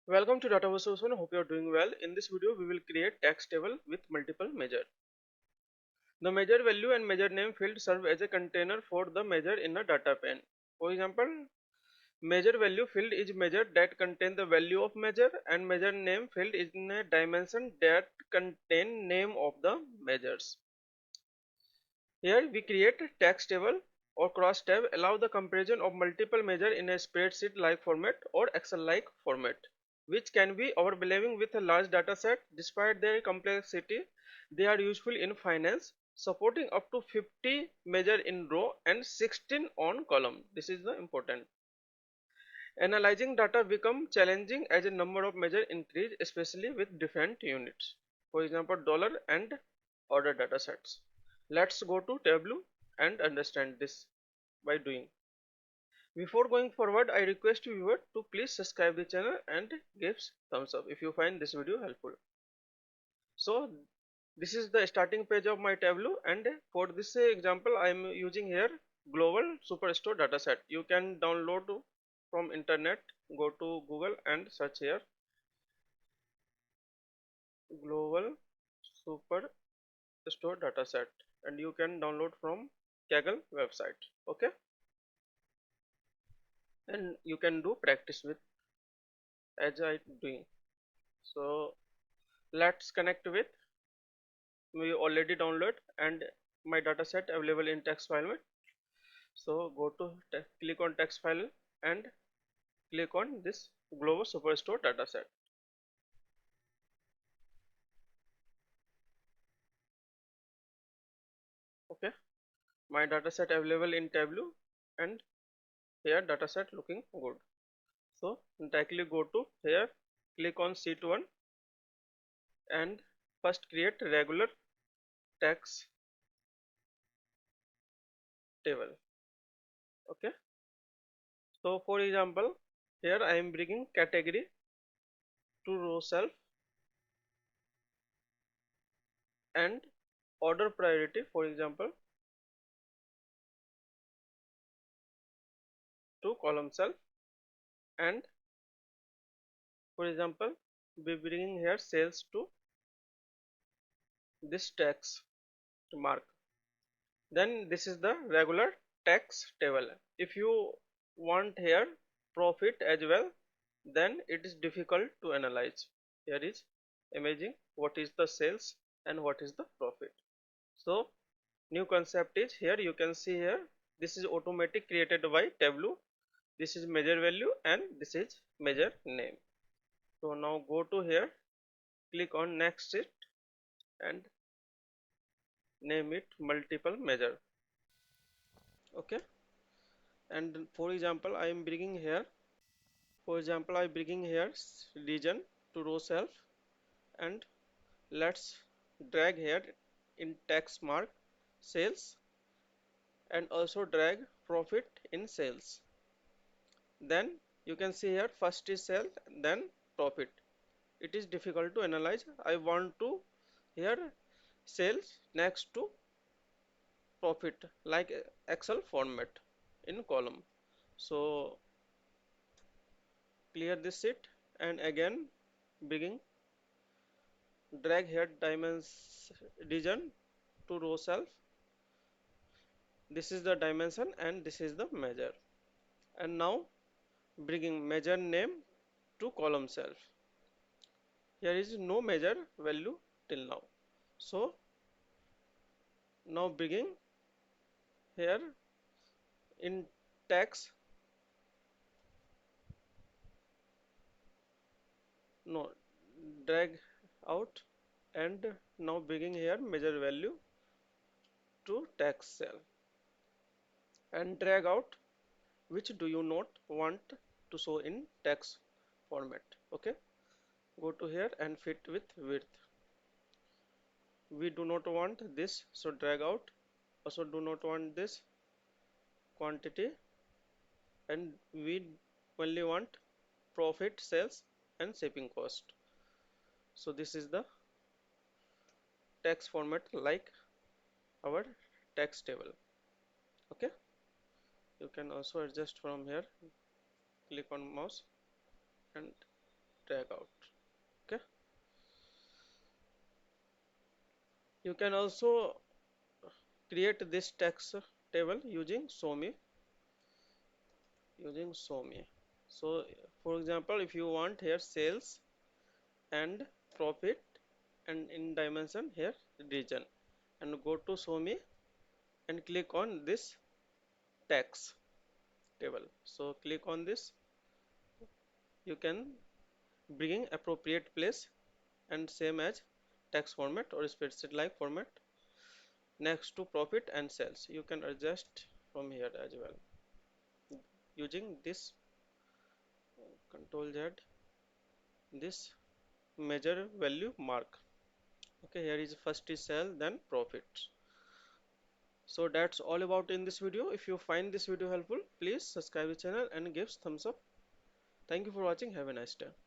Welcome to Database Solution. Hope you are doing well. In this video, we will create text table with multiple measure. The measure value and measure name field serve as a container for the measure in a data pane. For example, measure value field is measure that contain the value of measure, and measure name field is in a dimension that contain name of the measures. Here we create a text table or crosstab allow the comparison of multiple measure in a spreadsheet like format or Excel like format, which can be overwhelming with a large data set. Despite their complexity, they are useful in finance, supporting up to 50 measure in row and 16 on column. This is the important. Analyzing data become challenging as a number of measure increase, especially with different units. For example, dollar and order data sets. Let's go to Tableau and understand this by doing. Before going forward, I request viewer to please subscribe the channel and give thumbs up if you find this video helpful. So this is the starting page of my Tableau, and for this example I am using here global superstore dataset. You can download from internet. Go to Google and search here global superstore dataset, and you can download from Kaggle website. Okay, and you can do practice with as I doing. So let's connect with, we already download and my dataset available in text file. So go to click on text file and click on this global superstore dataset. Okay, my dataset available in Tableau, and here dataset looking good. So directly go to here, click on sheet 1 and first create regular text table. Okay, so for example, here I am bringing category to row self and order priority, for example, to column self, and for example we bringing here sales to this text mark. Then this is the regular text table. If you want here profit as well, then it is difficult to analyze. Here is imaging what is the sales and what is the profit. So new concept is here, you can see here, this is automatic created by Tableau. This is measure value and this is measure name. So now go to here, click on next sheet and name it multiple measure. Okay, and for example I am bringing here, for example I bringing here region to row self, and let's drag here in text mark sales and also drag profit in sales. Then you can see here first is sale, then profit. It is difficult to analyze. I want to here sales next to profit like Excel format in column. So clear this sheet and again begin drag here dimension to row self. This is the dimension and this is the measure, and now bringing measure name to column self. Here is no measure value till now. So now begin here in text, no, drag out and now begin here measure value to text cell and drag out which do you not want to show in text format. Okay, go to here and fit with width. We do not want this, so drag out. Also do not want this quantity, and we only want profit, sales and shipping cost. So this is the text format like our text table. Okay, you can also adjust from here, click on mouse and drag out. Okay, you can also create this text table using show me. So for example, if you want here sales and profit, and in dimension here region, and go to show me and click on this text table. So click on this, you can bring appropriate place and same as text format or spreadsheet like format next to profit and sales. You can adjust from here as well using this control Z, this measure value mark. Okay, here is first is sale, then profits. So that's all about in this video. If you find this video helpful, please subscribe the channel and give thumbs up. Thank you for watching. Have a nice day.